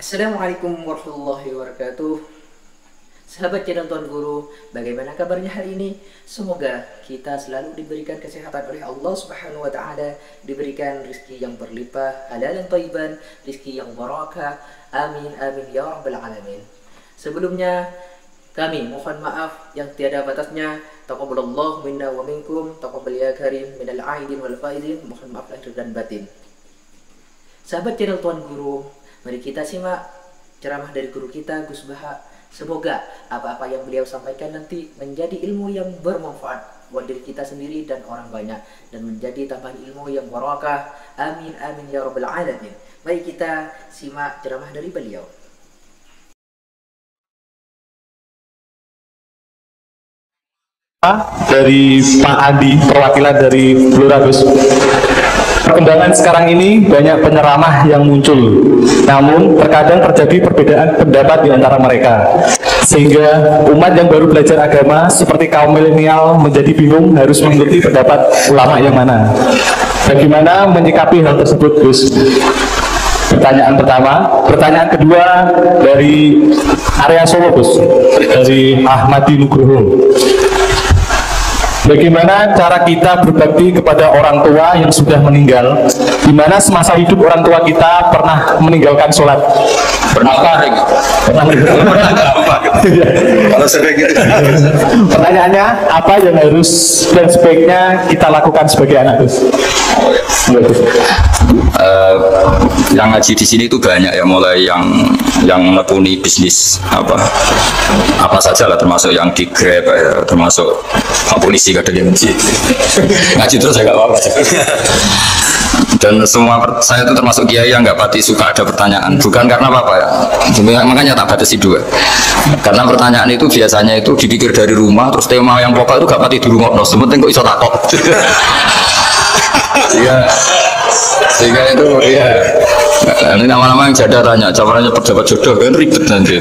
Assalamualaikum warahmatullahi wabarakatuh. Sahabat channel Tuan Guru, bagaimana kabarnya hari ini? Semoga kita selalu diberikan kesehatan oleh Allah Subhanahu wa taala, diberikan rezeki yang berlimpah, halal dan thayyiban, rezeki yang barakah. Amin amin ya rabbal alamin. Sebelumnya kami mohon maaf yang tiada batasnya. Taqabbalallahu minna wa minkum, taqabbal ya karim minal aidin wal faizin. Mohon maaf lahir dan batin. Sahabat channel Tuan Guru, mari kita simak ceramah dari guru kita Gus Baha. Semoga apa-apa yang beliau sampaikan nanti menjadi ilmu yang bermanfaat buat diri kita sendiri dan orang banyak, dan menjadi tambahan ilmu yang barakah. Amin amin ya rabbal alamin. Mari kita simak ceramah dari beliau. Dari Pak Adi, perwakilan dari Blora Gus. Perkembangan sekarang ini banyak penyeramah yang muncul, namun terkadang terjadi perbedaan pendapat di antara mereka, sehingga umat yang baru belajar agama seperti kaum milenial menjadi bingung harus mengikuti pendapat ulama yang mana. Bagaimana menyikapi hal tersebut, Gus? Pertanyaan pertama. Pertanyaan kedua dari area Solo, Gus, dari Ahmadi Nugroho. Bagaimana cara kita berbakti kepada orang tua yang sudah meninggal, di mana semasa hidup orang tua kita pernah meninggalkan sholat? Pernah sering. Kalau sering. Pertanyaannya, apa yang harus dan sebaiknya kita lakukan sebagai anak, Gus? Yang ngaji di sini itu banyak ya, mulai yang menekuni bisnis apa saja lah, termasuk yang di Grab ya, termasuk polisi kadang yang ngaji terus saya nggak apa-apa. Dan semua saya itu termasuk kiai yang nggak pati suka ada pertanyaan, bukan karena apa-apa ya, makanya tak batasi dua. Karena pertanyaan itu biasanya itu dipikir dari rumah, terus tema yang pokok itu nggak pati di rumah, no, sementing kok iso takok. Iya, sehingga itu ya. Ini nama-nama yang jada tanya, caranya pejabat jodoh kan ribet nanti.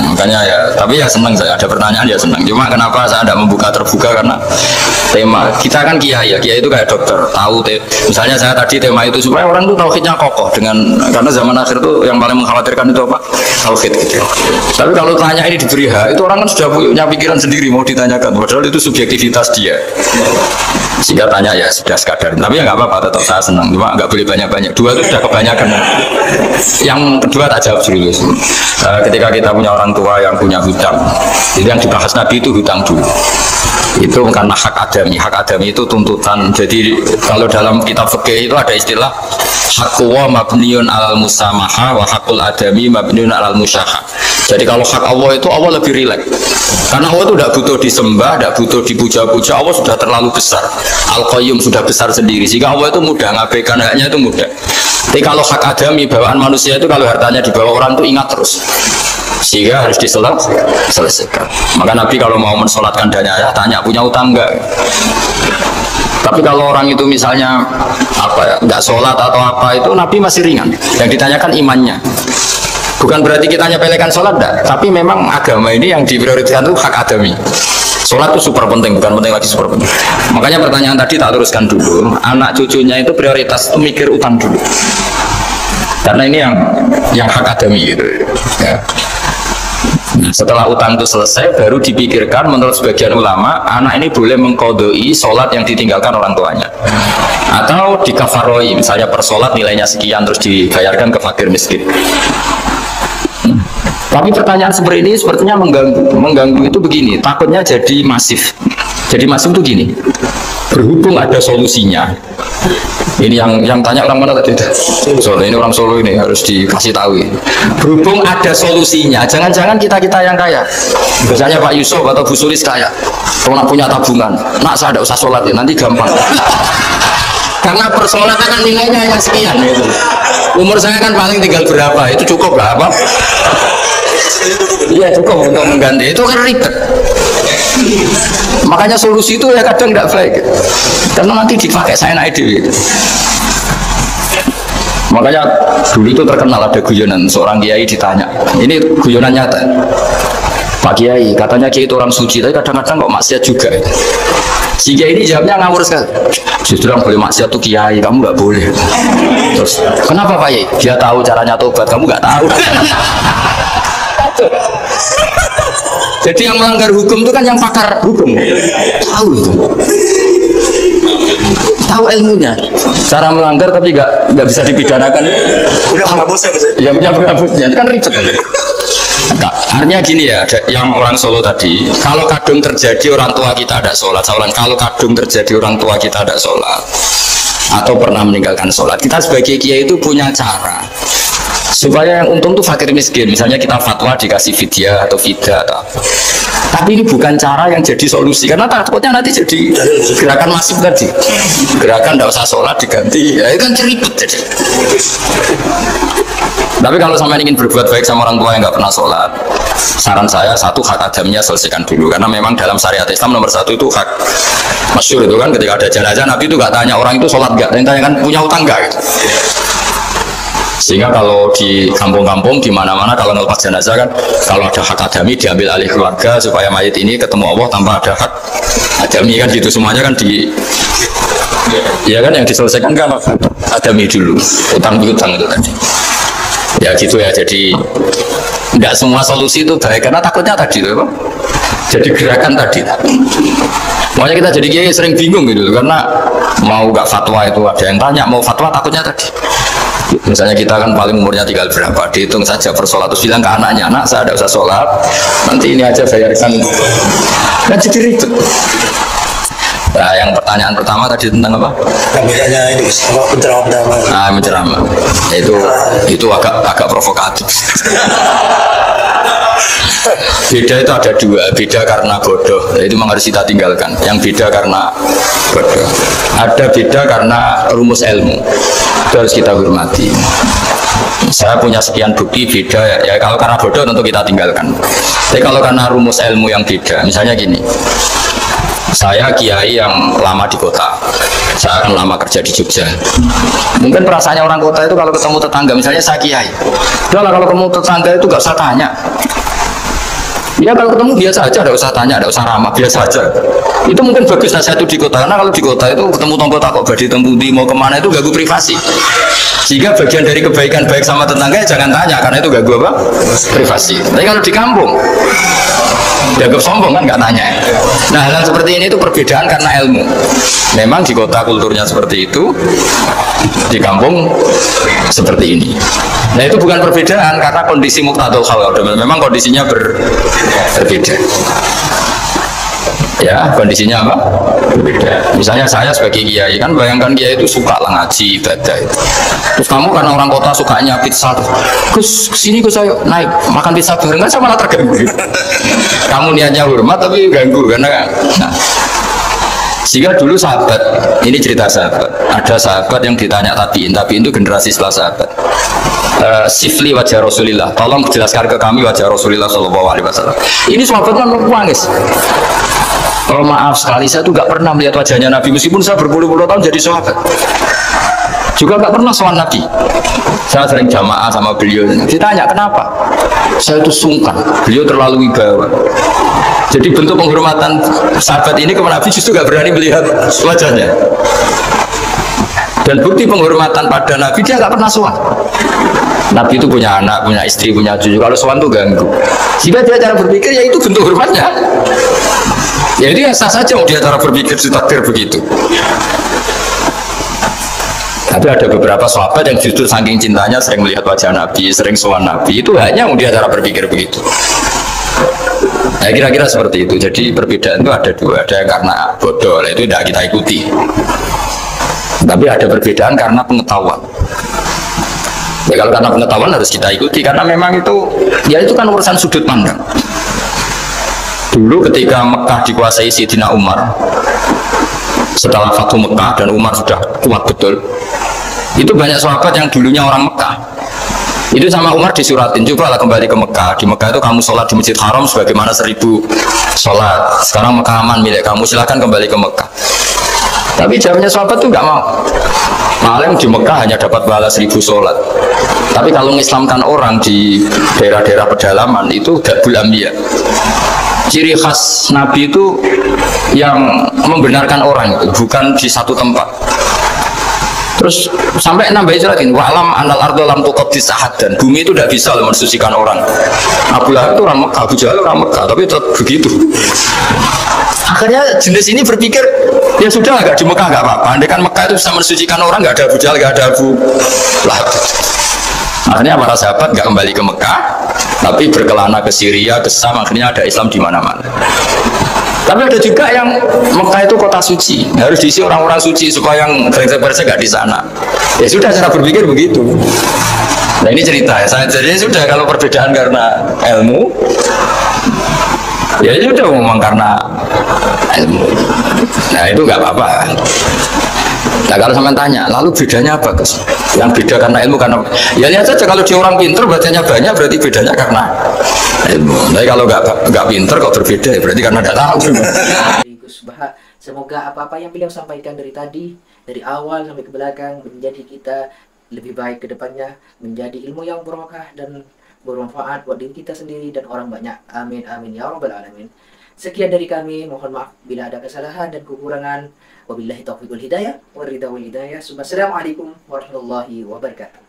Makanya ya, tapi ya senang saya ada pertanyaan ya senang. Cuma kenapa saya tidak membuka terbuka, karena tema kita kan kiai ya, kiai itu kayak dokter, tahu misalnya saya tadi tema itu supaya orang itu tauhidnya kokoh karena zaman akhir itu yang paling mengkhawatirkan itu apa? Tauhid gitu. Tapi kalau tanya ini diberi hak, itu orang kan sudah punya pikiran sendiri mau ditanyakan, padahal itu subjektivitas dia. Sehingga tanya ya sudah sekadar, tapi ya nggak apa-apa, tetap saya senang, cuma nggak boleh banyak-banyak. Dua itu sudah kebanyakan. Yang kedua tak jawab dulu. Ketika kita punya orang tua yang punya hutang, jadi yang dibahas Nabi itu hutang dulu. Itu karena hak adami. Hak adami itu tuntutan. Jadi kalau dalam kitab fikih itu ada istilah hakwa mabniun alal musamaha wa hakul adami mabniun alal musyaha. Jadi kalau hak Allah itu Allah lebih rileks, karena Allah itu tidak butuh disembah, tidak butuh dipuja-puja. Allah sudah terlalu besar, Al-Qayyum sudah besar sendiri, sehingga Allah itu mudah ngabaikan haknya, itu mudah. Tapi kalau hak adami, bawaan manusia itu kalau hartanya dibawa orang itu ingat terus, sehingga harus diselesaikan. Maka Nabi kalau mau mensolatkan danya, tanya punya utang enggak. Tapi kalau orang itu misalnya enggak sholat atau apa, itu Nabi masih ringan. Yang ditanyakan imannya. Bukan berarti kita nyepelekan sholat, enggak. Tapi memang agama ini yang diprioritaskan itu hak adami. Sholat itu super penting, bukan penting lagi super penting. Makanya pertanyaan tadi tak teruskan dulu. Anak cucunya itu prioritas itu mikir utang dulu. Karena ini yang hak adami gitu. Ya. Nah, setelah utang itu selesai, baru dipikirkan menurut sebagian ulama, anak ini boleh mengkodoi sholat yang ditinggalkan orang tuanya, atau dikafaroi, misalnya per sholat nilainya sekian terus dibayarkan ke fakir miskin. Tapi pertanyaan seperti ini sepertinya mengganggu itu begini, takutnya jadi masif. Jadi masif itu gini, berhubung ada solusinya. Ini yang tanya orang mana tadi? Soalnya ini orang Solo ini harus dikasih tahu. Berhubung ada solusinya, jangan-jangan kita yang kaya. Misalnya Pak Yusuf atau Bu Sulis kaya, kalau nak punya tabungan, nak saya tidak usah sholat ya, nanti gampang. Karena persolatan kan nilainya hanya sekian. Gitu. Umur saya kan paling tinggal berapa, itu cukup lah apa? Iya cukup untuk mengganti, itu kan ribet. Makanya solusi itu ya kadang tidak baik, karena nanti dipakai saya naik dewi. Makanya dulu itu terkenal ada guyonan, seorang kiai ditanya, ini guyonan nyata. Pak Kiai, katanya Kiai itu orang suci, tapi kadang-kadang kok maksiat juga. Si Kiai ini jawabnya ngawur sekali. Justru yang boleh maksiat tuh Kiai, kamu nggak boleh. Terus, kenapa Pak Kiai? Dia tahu caranya tobat, kamu nggak tahu. Jadi yang melanggar hukum itu kan yang pakar hukum. Tahu itu. Tahu ilmunya. Cara melanggar tapi nggak bisa dipidanakan. Udah penghapusnya, Ya punya penghapusnya, itu kan ribet. Nah, artinya gini ya, yang orang Solo tadi, kalau kadung terjadi orang tua kita ada sholat, kalau kadung terjadi orang tua kita ada sholat, atau pernah meninggalkan sholat, kita sebagai kiai itu punya cara supaya yang untung tuh fakir miskin. Misalnya kita fatwa dikasih fidyah atau fida atau apa. Tapi ini bukan cara yang jadi solusi, karena takutnya nanti jadi gerakan masif tadi, gerakan tidak usah sholat diganti, ya itu kan ribet jadi. Tapi kalau sampai ingin berbuat baik sama orang tua yang nggak pernah sholat, saran saya satu, hak adamnya selesaikan dulu, karena memang dalam syariat Islam nomor satu itu hak masyhur itu kan, ketika ada jenazah Nabi itu nggak tanya orang itu sholat nggak, yang tanya kan punya utang nggak gitu. Sehingga kalau di kampung-kampung di mana-mana kalau ngelepas jenazah kan, kalau ada hak adami diambil alih keluarga supaya mayit ini ketemu Allah tanpa ada hak adami kan gitu, semuanya kan di ya kan yang diselesaikan kan adami dulu, utang piutang itu tadi. Ya gitu ya, jadi tidak semua solusi itu baik karena takutnya tadi itu apa? Jadi gerakan tadi. Makanya kita jadi kiai sering bingung gitu karena mau nggak fatwa itu ada yang tanya, mau fatwa takutnya tadi. Misalnya kita kan paling umurnya tinggal berapa, dihitung saja per sholat, terus bilang ke anaknya, anak saya tidak usah sholat, nanti ini aja bayarkan, kan jadi ribet. Nah, yang pertanyaan pertama tadi tentang apa? Bedanya ini, menceramah. Nah, menceramah. Itu agak provokatif. Beda itu ada dua, beda karena bodoh, itu memang harus kita tinggalkan. Yang beda karena bodoh. Ada beda karena rumus ilmu, itu harus kita hormati. Saya punya sekian bukti beda ya, kalau karena bodoh tentu kita tinggalkan. Tapi kalau karena rumus ilmu yang beda, misalnya gini. Saya kiai yang lama di kota, saya akan lama kerja di Jogja. Mungkin perasaannya orang kota itu kalau ketemu tetangga, misalnya saya kiai, udah lah kalau ketemu tetangga itu gak usah tanya. Ya kalau ketemu biasa aja, tidak usah tanya, tidak usah ramah, biasa aja. Itu mungkin bagus nasihat itu di kota, karena kalau di kota itu ketemu tonggo takut badi temputi mau kemana itu ganggu privasi. Sehingga bagian dari kebaikan baik sama tetangga ya jangan tanya, karena itu ganggu apa? Privasi. Tapi kalau di kampung, dianggap sombong kan nggak tanya. Nah hal seperti ini itu perbedaan karena ilmu. Memang di kota kulturnya seperti itu, di kampung seperti ini. Nah itu bukan perbedaan karena kondisi muqtadul hal. Memang kondisinya berbeda. Ya kondisinya apa? Berbeda. Misalnya saya sebagai kiai kan, bayangkan kiai itu suka lah ngaji ibadah itu. Terus kamu karena orang kota sukanya pizza, Gus kesini Gus saya naik makan pizza bareng kan saya malah terganggu. Kamu niatnya hormat tapi ganggu karena nah. Sehingga dulu sahabat, ini cerita sahabat, ada sahabat yang ditanya tabiin itu generasi setelah sahabat. Sifli wajah Rasulillah, tolong jelaskan ke kami wajah Rasulillah SAW. Ini sahabatnya nangis. Kalau maaf sekali saya tuh gak pernah melihat wajahnya Nabi meskipun saya berpuluh-puluh tahun jadi sahabat. Juga gak pernah soal Nabi. Saya sering jamaah sama beliau. Ditanya kenapa? Saya itu sungkan. Beliau terlalu wibawa. Jadi bentuk penghormatan sahabat ini kepada Nabi justru gak berani melihat wajahnya. Dan bukti penghormatan pada Nabi dia gak pernah soal. Nabi itu punya anak, punya istri, punya cucu. Kalau soal itu ganggu. Sehingga dia cara berpikir ya itu bentuk hormatnya. Ya itu yang sah saja dia cara berpikir ditakdir begitu. Tapi ada beberapa sahabat yang justru saking cintanya sering melihat wajah Nabi, sering soal Nabi. Itu hanya dia cara berpikir begitu. Nah, kira-kira seperti itu. Jadi perbedaan itu ada dua, ada yang karena bodoh, itu tidak kita ikuti. Tapi ada perbedaan karena pengetahuan. Ya kalau karena pengetahuan harus kita ikuti karena memang itu, ya itu kan urusan sudut pandang. Dulu ketika Mekah dikuasai Sayyidina Umar, setelah Fathu Mekah dan Umar sudah kuat betul, itu banyak sahabat yang dulunya orang Mekah. Itu sama Umar disuratin, cobalah kembali ke Mekah. Di Mekah itu kamu sholat di Masjid Haram sebagaimana 1000 sholat. Sekarang Mekah aman milik kamu, silakan kembali ke Mekah. Tapi jawabnya sahabat tuh nggak mau. Paling di Mekah hanya dapat pahala 1000 sholat. Tapi kalau mengislamkan orang di daerah-daerah pedalaman itu Dabul Ambiya. Ciri khas Nabi itu yang membenarkan orang itu, bukan di satu tempat. Terus sampai nambahin surat ini, wa'lam anal ardo lam tuqaddis ahad, dan bumi itu tidak bisa mensucikan orang. Abu Lahab itu orang Mekah, Abu Jahal orang Mekah, tapi tetap begitu. Akhirnya jenis ini berpikir, ya sudah, nggak di Mekah nggak apa-apa. Andai kan Mekah itu bisa mensucikan orang, nggak ada Abu Jahal, nggak ada Abu Lahab. Akhirnya para sahabat nggak kembali ke Mekah, tapi berkelana ke Syria, ke Sam. Akhirnya ada Islam di mana-mana. Tapi ada juga yang Mekah itu kota suci, harus diisi orang-orang suci supaya yang brengsek-brengsek nggak di sana. Ya sudah, cara berpikir begitu. Nah ini cerita ya. Jadi sudah, kalau perbedaan karena ilmu, ya sudah ngomong karena ilmu. Nah itu nggak apa-apa. Nah kalau sampean tanya, lalu bedanya apa Gus? Yang beda karena ilmu karena, ya lihat saja kalau dia orang pinter bacanya banyak, berarti bedanya karena ilmu. Tapi kalau nggak pinter kok berbeda, berarti karena tidak tahu. Gus Baha, semoga apa-apa yang beliau sampaikan dari tadi, dari awal sampai ke belakang, menjadi kita lebih baik ke depannya, menjadi ilmu yang barokah dan bermanfaat buat diri kita sendiri dan orang banyak. Amin amin ya rabbal alamin. Sekian dari kami, mohon maaf bila ada kesalahan dan kekurangan. Wabillahi taufiq wal hidayah, wa ridha wal hidayah. Assalamualaikum warahmatullahi wabarakatuh.